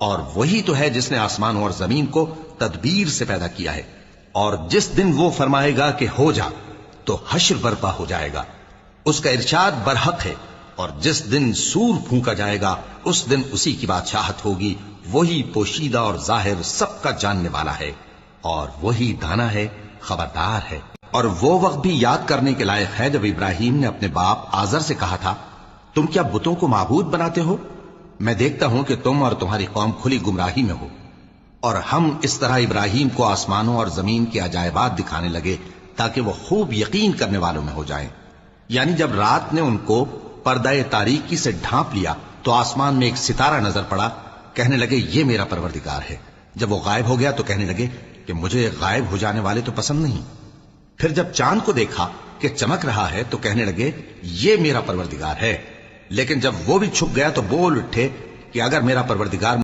اور وہی تو ہے جس نے آسمانوں اور زمین کو تدبیر سے پیدا کیا ہے، اور جس دن وہ فرمائے گا کہ ہو جا تو حشر برپا ہو جائے گا، اس کا ارشاد برحق ہے، اور جس دن سور پھونکا جائے گا اس دن اسی کی بادشاہت ہوگی، وہی پوشیدہ اور ظاہر سب کا جاننے والا ہے، اور وہی دانا ہے، خبردار ہے۔ اور وہ وقت بھی یاد کرنے کے لائق ہے جب ابراہیم نے اپنے باپ آزر سے کہا تھا، تم کیا بتوں کو معبود بناتے ہو؟ میں دیکھتا ہوں کہ تم اور تمہاری قوم کھلی گمراہی میں ہو۔ اور ہم اس طرح ابراہیم کو آسمانوں اور زمین کے عجائبات دکھانے لگے تاکہ وہ خوب یقین کرنے والوں میں ہو جائیں۔ یعنی جب رات نے ان کو پردہ تاریکی سے ڈھانپ لیا تو آسمان میں ایک ستارہ نظر پڑا، کہنے لگے یہ میرا پروردگار ہے۔ جب وہ غائب ہو گیا تو کہنے لگے کہ مجھے غائب ہو جانے والے تو پسند نہیں۔ پھر جب چاند کو دیکھا کہ چمک رہا ہے تو کہنے لگے یہ میرا پروردگار ہے۔ لیکن جب وہ بھی چھپ گیا تو بول اٹھے کہ اگر میرا پروردگار